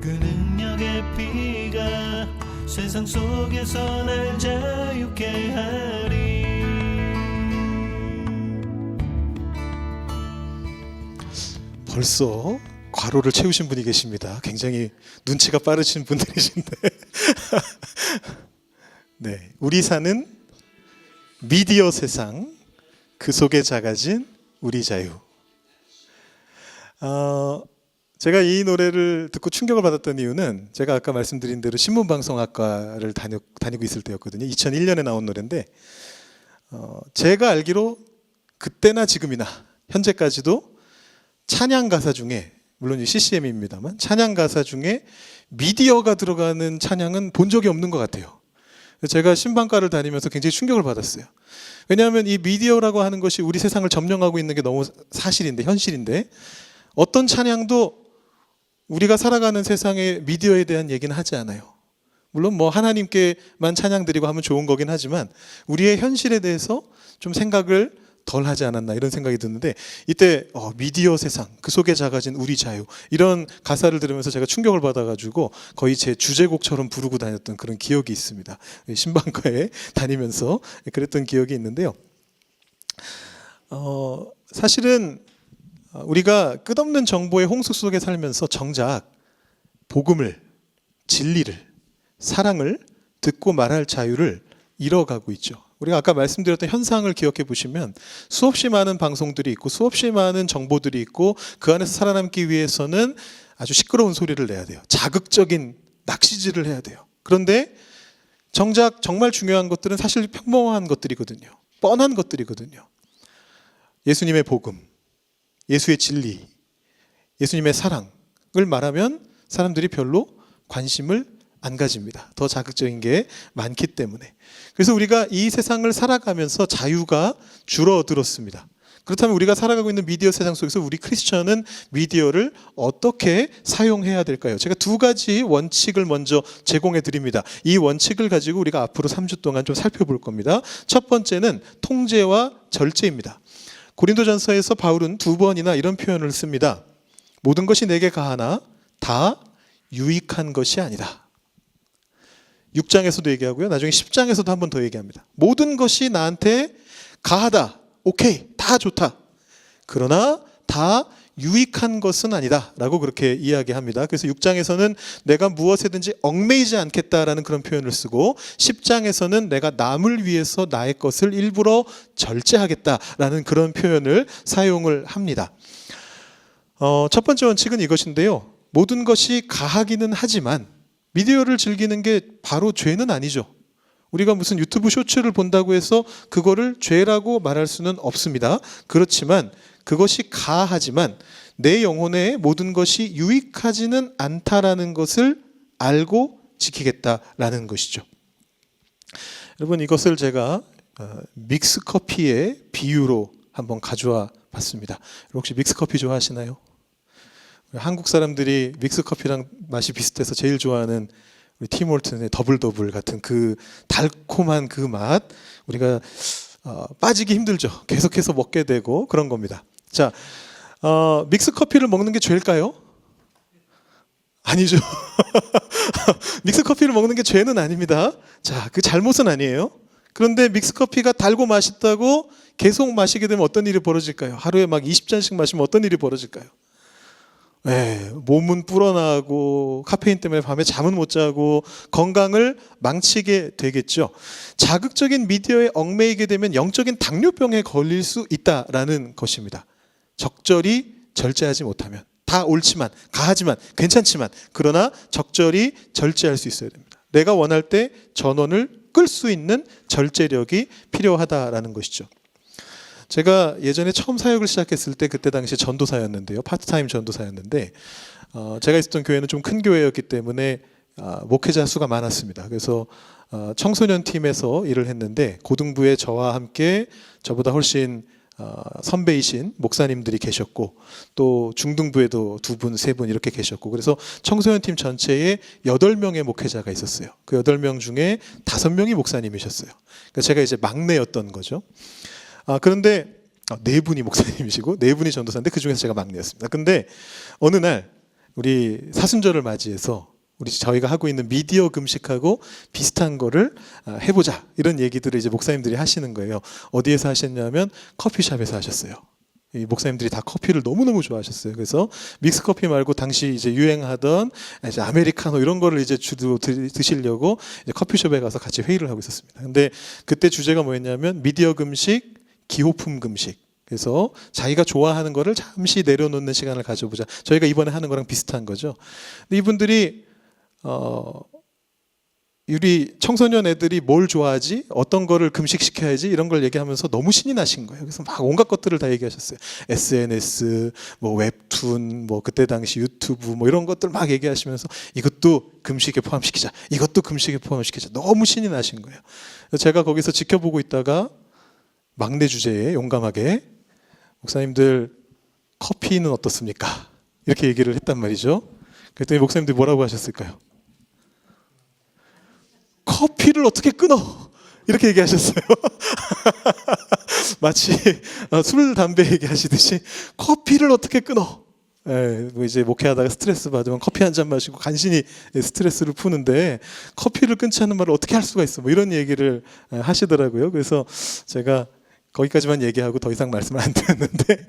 그 능력의 피가 세상 속에서 날 자유케 하리. 벌써 괄호를 채우신 분이 계십니다. 굉장히 눈치가 빠르신 분들이신데 네, 우리 사는 미디어 세상, 그 속에 작아진 우리 자유. 제가 이 노래를 듣고 충격을 받았던 이유는 제가 아까 말씀드린 대로 신문방송학과를 다니고 있을 때였거든요. 2001년에 나온 노래인데 제가 알기로 그때나 지금이나 현재까지도 찬양 가사 중에, 물론 CCM입니다만 찬양 가사 중에 미디어가 들어가는 찬양은 본 적이 없는 것 같아요. 제가 신방과를 다니면서 굉장히 충격을 받았어요. 왜냐하면 이 미디어라고 하는 것이 우리 세상을 점령하고 있는 게 너무 사실인데, 현실인데, 어떤 찬양도 우리가 살아가는 세상의 미디어에 대한 얘기는 하지 않아요. 물론 뭐 하나님께만 찬양 드리고 하면 좋은 거긴 하지만 우리의 현실에 대해서 좀 생각을 덜 하지 않았나, 이런 생각이 드는데, 이때 미디어 세상, 그 속에 작아진 우리 자유, 이런 가사를 들으면서 제가 충격을 받아가지고 거의 제 주제곡처럼 부르고 다녔던 그런 기억이 있습니다. 신방과에 다니면서 그랬던 기억이 있는데요. 사실은 우리가 끝없는 정보의 홍수 속에 살면서 정작 복음을, 진리를, 사랑을 듣고 말할 자유를 잃어가고 있죠. 우리가 아까 말씀드렸던 현상을 기억해 보시면 수없이 많은 방송들이 있고 수없이 많은 정보들이 있고 그 안에서 살아남기 위해서는 아주 시끄러운 소리를 내야 돼요. 자극적인 낚시질을 해야 돼요. 그런데 정작 정말 중요한 것들은 사실 평범한 것들이거든요. 뻔한 것들이거든요. 예수님의 복음, 예수의 진리, 예수님의 사랑을 말하면 사람들이 별로 관심을 안 가집니다. 더 자극적인 게 많기 때문에. 그래서 우리가 이 세상을 살아가면서 자유가 줄어들었습니다. 그렇다면 우리가 살아가고 있는 미디어 세상 속에서 우리 크리스천은 미디어를 어떻게 사용해야 될까요? 제가 두 가지 원칙을 먼저 제공해 드립니다. 이 원칙을 가지고 우리가 앞으로 3주 동안 좀 살펴볼 겁니다. 첫 번째는 통제와 절제입니다. 고린도전서에서 바울은 2번이나 이런 표현을 씁니다. 모든 것이 내게 가하나 다 유익한 것이 아니다. 6장에서도 얘기하고요. 나중에 10장에서도 한 번 더 얘기합니다. 모든 것이 나한테 가하다. 오케이. 다 좋다. 그러나 다 유익한 것은 아니다. 라고 그렇게 이야기합니다. 그래서 6장에서는 내가 무엇에든지 얽매이지 않겠다라는 그런 표현을 쓰고 10장에서는 내가 남을 위해서 나의 것을 일부러 절제하겠다라는 그런 표현을 사용을 합니다. 첫 번째 원칙은 이것인데요. 모든 것이 가하기는 하지만 미디어를 즐기는 게 바로 죄는 아니죠. 우리가 무슨 유튜브 쇼츠를 본다고 해서 그거를 죄라고 말할 수는 없습니다. 그렇지만 그것이 가하지만 내 영혼에 모든 것이 유익하지는 않다라는 것을 알고 지키겠다라는 것이죠. 여러분, 이것을 제가 믹스커피의 비유로 한번 가져와 봤습니다. 혹시 믹스커피 좋아하시나요? 한국 사람들이 믹스커피랑 맛이 비슷해서 제일 좋아하는 우리 팀홀튼의 더블더블 같은 그 달콤한 그 맛, 우리가 빠지기 힘들죠. 계속해서 먹게 되고 그런 겁니다. 자, 믹스커피를 먹는 게 죄일까요? 아니죠. 믹스커피를 먹는 게 죄는 아닙니다. 자, 그 잘못은 아니에요. 그런데 믹스커피가 달고 맛있다고 계속 마시게 되면 어떤 일이 벌어질까요? 하루에 막 20잔씩 마시면 어떤 일이 벌어질까요? 몸은 불어나고 카페인 때문에 밤에 잠은 못 자고 건강을 망치게 되겠죠. 자극적인 미디어에 얽매이게 되면 영적인 당뇨병에 걸릴 수 있다라는 것입니다. 적절히 절제하지 못하면 다 옳지만 가하지만 괜찮지만 그러나 적절히 절제할 수 있어야 됩니다. 내가 원할 때 전원을 끌 수 있는 절제력이 필요하다라는 것이죠. 제가 예전에 처음 사역을 시작했을 때 그때 당시 전도사였는데요. 파트타임 전도사였는데 제가 있었던 교회는 좀 큰 교회였기 때문에 목회자 수가 많았습니다. 그래서 청소년 팀에서 일을 했는데 고등부에 저와 함께 저보다 훨씬 선배이신 목사님들이 계셨고 또 중등부에도 2분, 3분 이렇게 계셨고 그래서 청소년 팀 전체에 8명의 목회자가 있었어요. 그 8명 중에 5명이 목사님이셨어요. 그러니까 제가 이제 막내였던 거죠. 그런데 4분이 목사님이시고 4분이 전도사인데 그 중에서 제가 막내였습니다. 근데 어느 날 우리 사순절을 맞이해서 저희가 하고 있는 미디어 금식하고 비슷한 거를 해보자 이런 얘기들을 이제 목사님들이 하시는 거예요. 어디에서 하셨냐면 커피숍에서 하셨어요. 이 목사님들이 다 커피를 너무너무 좋아하셨어요. 그래서 믹스 커피 말고 당시 이제 유행하던 이제 아메리카노 이런 거를 이제 주로 드시려고 이제 커피숍에 가서 같이 회의를 하고 있었습니다. 근데 그때 주제가 뭐였냐면 미디어 금식, 기호품 금식. 그래서 자기가 좋아하는 거를 잠시 내려놓는 시간을 가져보자. 저희가 이번에 하는 거랑 비슷한 거죠. 근데 이분들이 우리 청소년 애들이 뭘 좋아하지? 어떤 거를 금식시켜야지? 이런 걸 얘기하면서 너무 신이 나신 거예요. 그래서 막 온갖 것들을 다 얘기하셨어요. SNS, 뭐 웹툰, 뭐 그때 당시 유튜브 뭐 이런 것들 막 얘기하시면서 이것도 금식에 포함시키자. 이것도 금식에 포함시키자. 너무 신이 나신 거예요. 그래서 제가 거기서 지켜보고 있다가 막내 주제에 용감하게 목사님들 커피는 어떻습니까? 이렇게 얘기를 했단 말이죠. 그랬더니 목사님들이 뭐라고 하셨을까요? 커피를 어떻게 끊어? 이렇게 얘기하셨어요. 마치 술, 담배 얘기하시듯이 커피를 어떻게 끊어? 뭐 이제 목회하다가 스트레스 받으면 커피 한 잔 마시고 간신히 스트레스를 푸는데 커피를 끊지 않는 말을 어떻게 할 수가 있어? 뭐 이런 얘기를 하시더라고요. 그래서 제가 거기까지만 얘기하고 더 이상 말씀을 안 드렸는데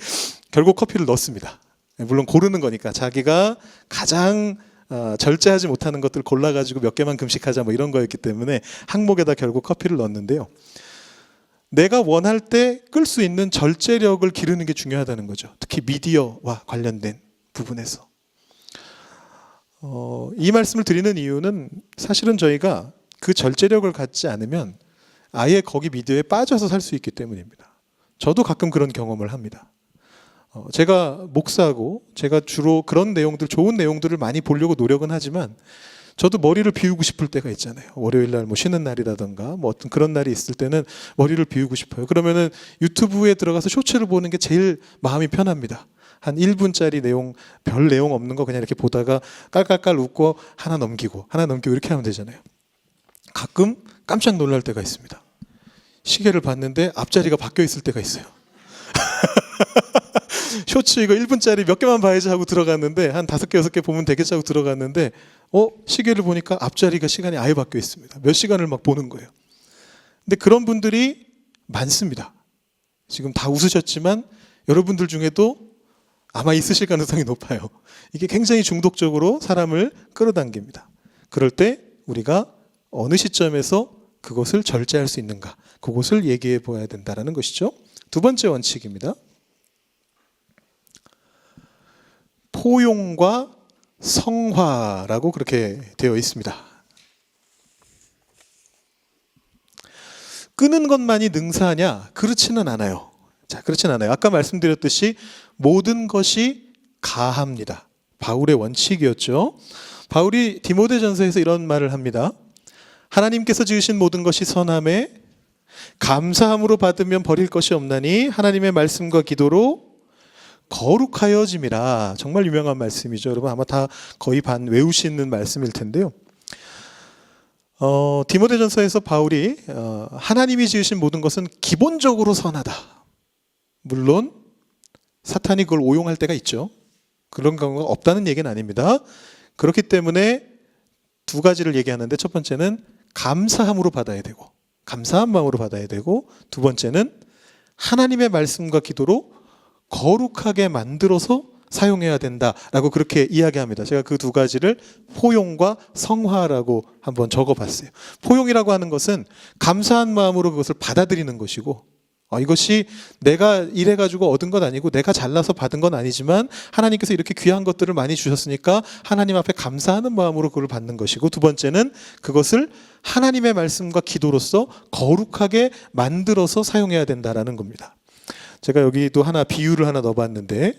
결국 커피를 넣었습니다. 물론 고르는 거니까 자기가 가장 절제하지 못하는 것들 골라가지고 몇 개만 금식하자 뭐 이런 거였기 때문에 항목에다 결국 커피를 넣었는데요. 내가 원할 때 끌 수 있는 절제력을 기르는 게 중요하다는 거죠. 특히 미디어와 관련된 부분에서. 이 말씀을 드리는 이유는 사실은 저희가 그 절제력을 갖지 않으면 아예 거기 미디어에 빠져서 살 수 있기 때문입니다. 저도 가끔 그런 경험을 합니다. 제가 목사고 제가 주로 그런 내용들, 좋은 내용들을 많이 보려고 노력은 하지만 저도 머리를 비우고 싶을 때가 있잖아요. 월요일 날 뭐 쉬는 날이라던가 뭐 어떤 그런 날이 있을 때는 머리를 비우고 싶어요. 그러면은 유튜브에 들어가서 쇼츠를 보는 게 제일 마음이 편합니다. 한 1분짜리 내용, 별 내용 없는 거 그냥 이렇게 보다가 깔깔깔 웃고 하나 넘기고 이렇게 하면 되잖아요. 가끔 깜짝 놀랄 때가 있습니다. 시계를 봤는데 앞자리가 바뀌어 있을 때가 있어요. 쇼츠 이거 1분짜리 몇 개만 봐야지 하고 들어갔는데 한 5개, 6개 보면 되겠지 하고 들어갔는데 시계를 보니까 앞자리가 시간이 아예 바뀌어 있습니다. 몇 시간을 막 보는 거예요. 근데 그런 분들이 많습니다. 지금 다 웃으셨지만 여러분들 중에도 아마 있으실 가능성이 높아요. 이게 굉장히 중독적으로 사람을 끌어당깁니다. 그럴 때 우리가 어느 시점에서 그것을 절제할 수 있는가, 그것을 얘기해 보아야 된다는 것이죠. 두 번째 원칙입니다. 포용과 성화라고 그렇게 되어 있습니다. 끄는 것만이 능사하냐? 그렇지는 않아요. 자, 그렇지는 않아요. 아까 말씀드렸듯이 모든 것이 가합니다. 바울의 원칙이었죠. 바울이 디모데전서에서 이런 말을 합니다. 하나님께서 지으신 모든 것이 선함에 감사함으로 받으면 버릴 것이 없나니 하나님의 말씀과 기도로 거룩하여짐이라. 정말 유명한 말씀이죠. 여러분 아마 다 거의 반 외우시는 말씀일 텐데요. 디모데전서에서 바울이 하나님이 지으신 모든 것은 기본적으로 선하다. 물론 사탄이 그걸 오용할 때가 있죠. 그런 경우가 없다는 얘기는 아닙니다. 그렇기 때문에 두 가지를 얘기하는데 첫 번째는 감사함으로 받아야 되고 감사한 마음으로 받아야 되고 두 번째는 하나님의 말씀과 기도로 거룩하게 만들어서 사용해야 된다라고 그렇게 이야기합니다. 제가 그 두 가지를 포용과 성화라고 한번 적어봤어요. 포용이라고 하는 것은 감사한 마음으로 그것을 받아들이는 것이고 이것이 내가 일해가지고 얻은 건 아니고 내가 잘나서 받은 건 아니지만 하나님께서 이렇게 귀한 것들을 많이 주셨으니까 하나님 앞에 감사하는 마음으로 그걸 받는 것이고 두 번째는 그것을 하나님의 말씀과 기도로서 거룩하게 만들어서 사용해야 된다라는 겁니다. 제가 여기도 비유를 하나 넣어봤는데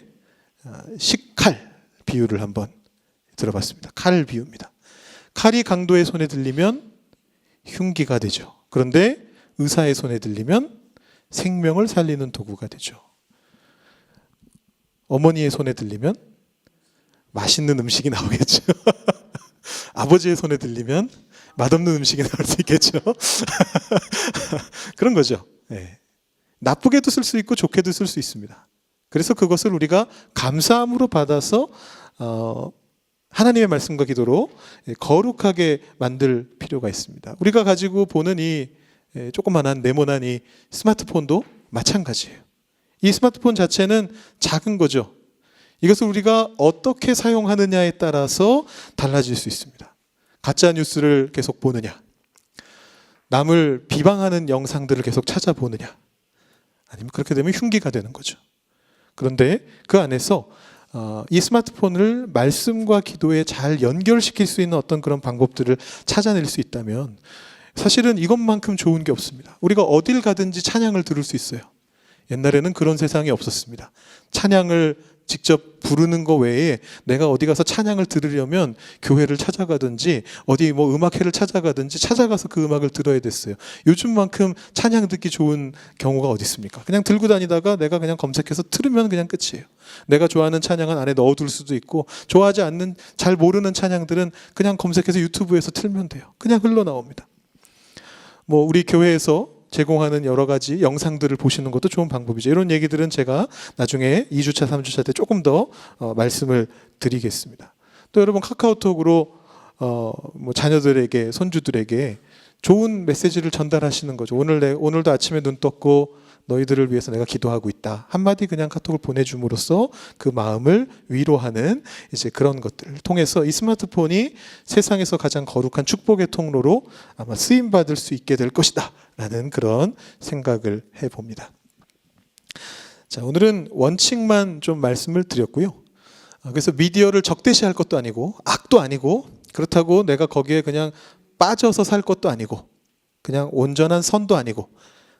식칼 비유를 한번 들어봤습니다. 칼 비유입니다. 칼이 강도의 손에 들리면 흉기가 되죠. 그런데 의사의 손에 들리면 생명을 살리는 도구가 되죠. 어머니의 손에 들리면 맛있는 음식이 나오겠죠. 아버지의 손에 들리면 맛없는 음식이 나올 수 있겠죠. 그런 거죠. 네. 나쁘게도 쓸 수 있고 좋게도 쓸 수 있습니다. 그래서 그것을 우리가 감사함으로 받아서 하나님의 말씀과 기도로 거룩하게 만들 필요가 있습니다. 우리가 가지고 보는 이 조그만한 네모난 이 스마트폰도 마찬가지예요. 이 스마트폰 자체는 작은 거죠. 이것을 우리가 어떻게 사용하느냐에 따라서 달라질 수 있습니다. 가짜 뉴스를 계속 보느냐, 남을 비방하는 영상들을 계속 찾아보느냐, 아니면 그렇게 되면 흉기가 되는 거죠. 그런데 그 안에서 이 스마트폰을 말씀과 기도에 잘 연결시킬 수 있는 어떤 그런 방법들을 찾아낼 수 있다면 사실은 이것만큼 좋은 게 없습니다. 우리가 어딜 가든지 찬양을 들을 수 있어요. 옛날에는 그런 세상이 없었습니다. 찬양을 직접 부르는 거 외에 내가 어디 가서 찬양을 들으려면 교회를 찾아가든지 어디 음악회를 찾아가든지 찾아가서 그 음악을 들어야 됐어요. 요즘만큼 찬양 듣기 좋은 경우가 어디 있습니까? 그냥 들고 다니다가 내가 그냥 검색해서 틀으면 그냥 끝이에요. 내가 좋아하는 찬양은 안에 넣어둘 수도 있고 좋아하지 않는 잘 모르는 찬양들은 그냥 검색해서 유튜브에서 틀면 돼요. 그냥 흘러나옵니다. 우리 교회에서 제공하는 여러 가지 영상들을 보시는 것도 좋은 방법이죠. 이런 얘기들은 제가 나중에 2주차, 3주차 때 조금 더 말씀을 드리겠습니다. 또 여러분 카카오톡으로 자녀들에게, 손주들에게 좋은 메시지를 전달하시는 거죠. 오늘도 아침에 눈 떴고 너희들을 위해서 내가 기도하고 있다. 한마디 그냥 카톡을 보내줌으로써 그 마음을 위로하는 이제 그런 것들을 통해서 이 스마트폰이 세상에서 가장 거룩한 축복의 통로로 아마 쓰임받을 수 있게 될 것이다. 라는 그런 생각을 해봅니다. 자, 오늘은 원칙만 좀 말씀을 드렸고요. 그래서 미디어를 적대시할 것도 아니고 악도 아니고 그렇다고 내가 거기에 그냥 빠져서 살 것도 아니고 그냥 온전한 선도 아니고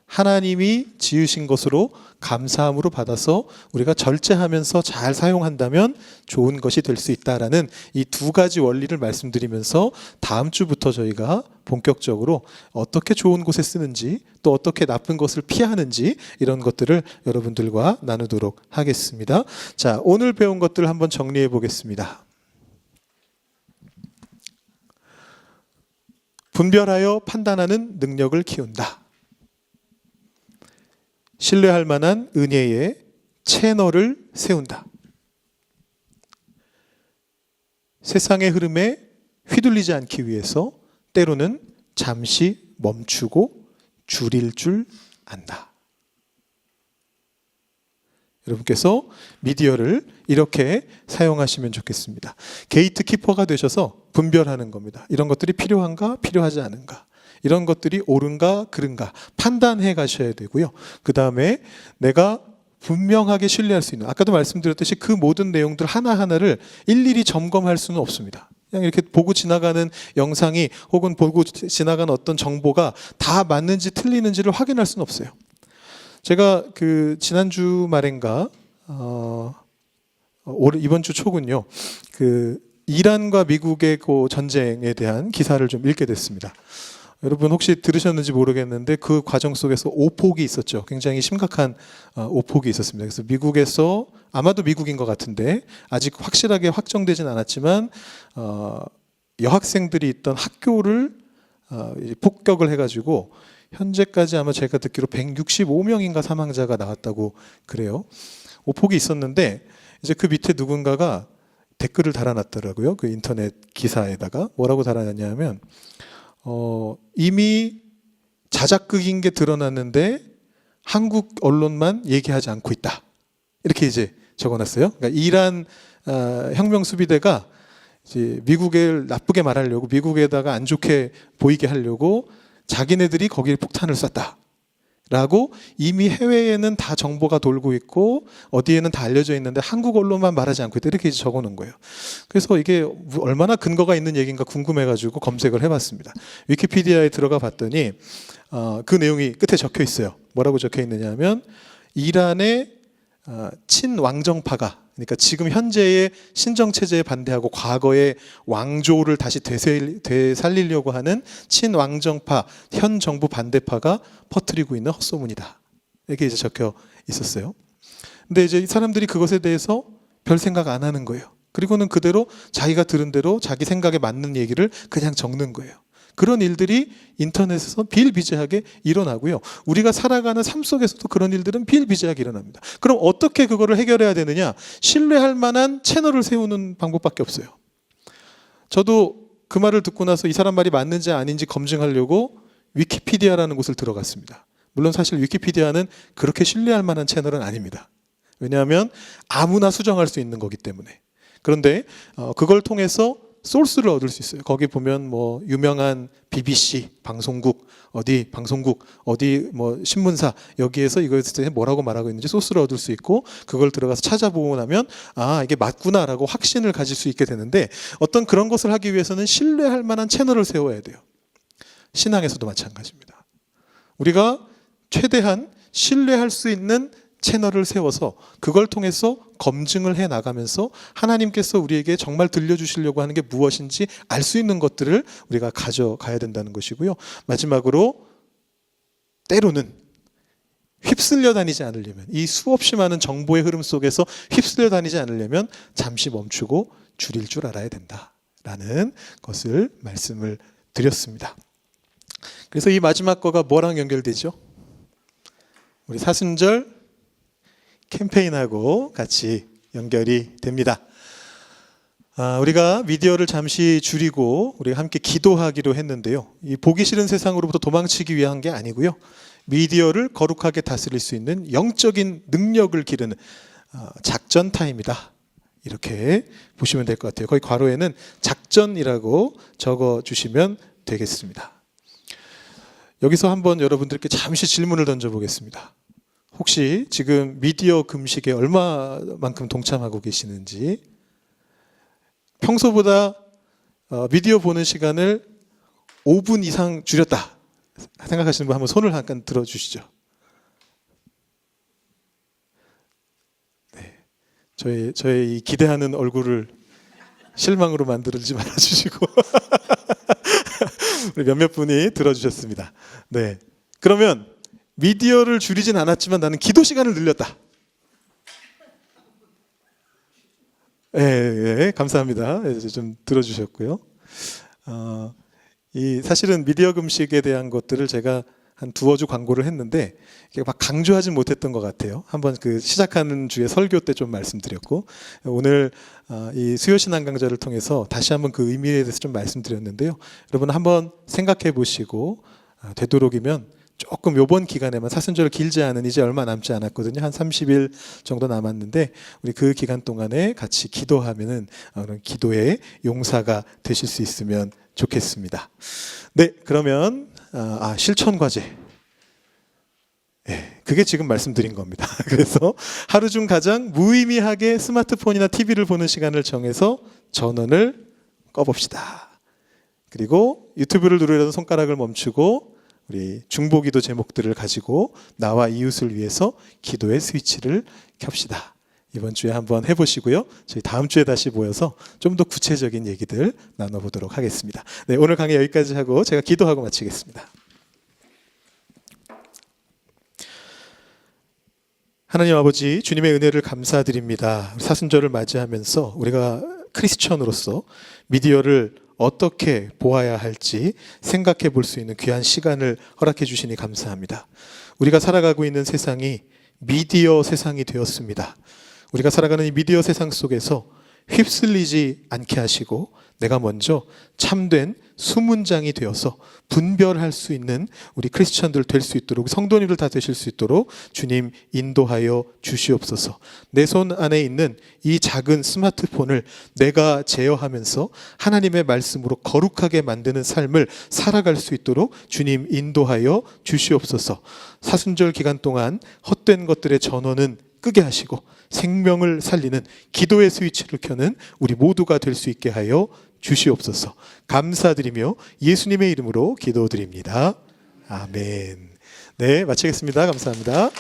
하나님이 지으신 것으로 감사함으로 받아서 우리가 절제하면서 잘 사용한다면 좋은 것이 될 수 있다라는 이 두 가지 원리를 말씀드리면서 다음 주부터 저희가 본격적으로 어떻게 좋은 곳에 쓰는지 또 어떻게 나쁜 것을 피하는지 이런 것들을 여러분들과 나누도록 하겠습니다. 자, 오늘 배운 것들을 한번 정리해 보겠습니다. 분별하여 판단하는 능력을 키운다. 신뢰할 만한 은혜의 채널을 세운다. 세상의 흐름에 휘둘리지 않기 위해서 때로는 잠시 멈추고 줄일 줄 안다. 여러분께서 미디어를 이렇게 사용하시면 좋겠습니다. 게이트 키퍼가 되셔서 분별하는 겁니다. 이런 것들이 필요한가, 필요하지 않은가. 이런 것들이 옳은가 그른가 판단해 가셔야 되고요. 그 다음에 내가 분명하게 신뢰할 수 있는, 아까도 말씀드렸듯이 그 모든 내용들 하나하나를 일일이 점검할 수는 없습니다. 그냥 이렇게 보고 지나가는 영상이 혹은 보고 지나가는 어떤 정보가 다 맞는지 틀리는지를 확인할 수는 없어요. 제가 지난주 말인가 이번 주 초군요. 이란과 미국의 그 전쟁에 대한 기사를 좀 읽게 됐습니다. 여러분 혹시 들으셨는지 모르겠는데 그 과정 속에서 오폭이 있었죠. 굉장히 심각한 오폭이 있었습니다. 그래서 미국에서 아마도 미국인 것 같은데 아직 확실하게 확정되진 않았지만 여학생들이 있던 학교를 폭격을 해가지고 현재까지 아마 제가 듣기로 165명인가 사망자가 나왔다고 그래요. 오폭이 있었는데 이제 그 밑에 누군가가 댓글을 달아놨더라고요. 그 인터넷 기사에다가 뭐라고 달아놨냐면 이미 자작극인 게 드러났는데 한국 언론만 얘기하지 않고 있다. 이렇게 이제 적어놨어요. 그러니까 이란 혁명 수비대가 이제 미국을 나쁘게 말하려고 미국에다가 안 좋게 보이게 하려고 자기네들이 거기에 폭탄을 쐈다. 라고 이미 해외에는 다 정보가 돌고 있고 어디에는 다 알려져 있는데 한국 언론만 말하지 않고 있다. 이렇게 이제 적어놓은 거예요. 그래서 이게 얼마나 근거가 있는 얘기인가 궁금해가지고 검색을 해봤습니다. 위키피디아에 들어가 봤더니 그 내용이 끝에 적혀 있어요. 뭐라고 적혀 있느냐 하면 이란의 친왕정파가 그러니까 지금 현재의 신정체제에 반대하고 과거의 왕조를 다시 되살리려고 하는 친왕정파 현 정부 반대파가 퍼뜨리고 있는 헛소문이다. 이렇게 이제 적혀 있었어요. 근데 이제 이 사람들이 그것에 대해서 별 생각 안 하는 거예요. 그리고는 그대로 자기가 들은 대로 자기 생각에 맞는 얘기를 그냥 적는 거예요. 그런 일들이 인터넷에서 비일비재하게 일어나고요. 우리가 살아가는 삶 속에서도 그런 일들은 비일비재하게 일어납니다. 그럼 어떻게 그거를 해결해야 되느냐? 신뢰할 만한 채널을 세우는 방법밖에 없어요. 저도 그 말을 듣고 나서 이 사람 말이 맞는지 아닌지 검증하려고 위키피디아라는 곳을 들어갔습니다. 물론 사실 위키피디아는 그렇게 신뢰할 만한 채널은 아닙니다. 왜냐하면 아무나 수정할 수 있는 거기 때문에. 그런데 그걸 통해서 소스를 얻을 수 있어요. 거기 보면 뭐 유명한 BBC 방송국 어디 뭐 신문사 여기에서 이것에 뭐라고 말하고 있는지 소스를 얻을 수 있고 그걸 들어가서 찾아보고 나면 이게 맞구나라고 확신을 가질 수 있게 되는데 어떤 그런 것을 하기 위해서는 신뢰할 만한 채널을 세워야 돼요. 신앙에서도 마찬가지입니다. 우리가 최대한 신뢰할 수 있는 채널을 세워서 그걸 통해서 검증을 해 나가면서 하나님께서 우리에게 정말 들려주시려고 하는 게 무엇인지 알 수 있는 것들을 우리가 가져가야 된다는 것이고요. 마지막으로 때로는 휩쓸려 다니지 않으려면 이 수없이 많은 정보의 흐름 속에서 휩쓸려 다니지 않으려면 잠시 멈추고 줄일 줄 알아야 된다라는 것을 말씀을 드렸습니다. 그래서 이 마지막 거가 뭐랑 연결되죠? 우리 사순절 캠페인하고 같이 연결이 됩니다. 우리가 미디어를 잠시 줄이고 우리가 함께 기도하기로 했는데요. 이 보기 싫은 세상으로부터 도망치기 위한 게 아니고요. 미디어를 거룩하게 다스릴 수 있는 영적인 능력을 기르는 작전타임이다. 이렇게 보시면 될 것 같아요. 거기 괄호에는 작전이라고 적어주시면 되겠습니다. 여기서 한번 여러분들께 잠시 질문을 던져보겠습니다. 혹시 지금 미디어 금식에 얼마만큼 동참하고 계시는지, 평소보다 미디어 보는 시간을 5분 이상 줄였다 생각하시는 분 한번 손을 잠깐 들어주시죠. 네, 저의 이 기대하는 얼굴을 실망으로 만들지 말아주시고 우리 몇몇 분이 들어주셨습니다. 네, 그러면 미디어를 줄이진 않았지만 나는 기도 시간을 늘렸다. 예, 감사합니다. 좀 들어주셨고요. 사실은 미디어 금식에 대한 것들을 제가 한 두어 주 광고를 했는데 막 강조하진 못했던 것 같아요. 한번 그 시작하는 주에 설교 때 좀 말씀드렸고 오늘 이 수요신앙 강좌를 통해서 다시 한번 그 의미에 대해서 좀 말씀드렸는데요. 여러분 한번 생각해 보시고 되도록이면 조금 요번 기간에만 사순절 길지 않은 이제 얼마 남지 않았거든요. 한 30일 정도 남았는데 우리 그 기간 동안에 같이 기도하면은 기도의 용사가 되실 수 있으면 좋겠습니다. 네, 그러면 실천 과제. 네, 그게 지금 말씀드린 겁니다. 그래서 하루 중 가장 무의미하게 스마트폰이나 TV를 보는 시간을 정해서 전원을 꺼봅시다. 그리고 유튜브를 누르려던 손가락을 멈추고 우리 중보기도 제목들을 가지고 나와 이웃을 위해서 기도의 스위치를 켭시다. 이번 주에 한번 해보시고요. 저희 다음 주에 다시 모여서 좀 더 구체적인 얘기들 나눠보도록 하겠습니다. 네, 오늘 강의 여기까지 하고 제가 기도하고 마치겠습니다. 하나님 아버지, 주님의 은혜를 감사드립니다. 사순절을 맞이하면서 우리가 크리스천으로서 미디어를 어떻게 보아야 할지 생각해 볼 수 있는 귀한 시간을 허락해 주시니 감사합니다. 우리가 살아가고 있는 세상이 미디어 세상이 되었습니다. 우리가 살아가는 이 미디어 세상 속에서 휩쓸리지 않게 하시고 내가 먼저 참된 수문장이 되어서 분별할 수 있는 우리 크리스천들 될 수 있도록, 성도님들 다 되실 수 있도록 주님 인도하여 주시옵소서. 내 손 안에 있는 이 작은 스마트폰을 내가 제어하면서 하나님의 말씀으로 거룩하게 만드는 삶을 살아갈 수 있도록 주님 인도하여 주시옵소서. 사순절 기간 동안 헛된 것들의 전원은 끄게 하시고 생명을 살리는 기도의 스위치를 켜는 우리 모두가 될 수 있게 하여 주시옵소서. 감사드리며 예수님의 이름으로 기도드립니다. 아멘. 네, 마치겠습니다. 감사합니다.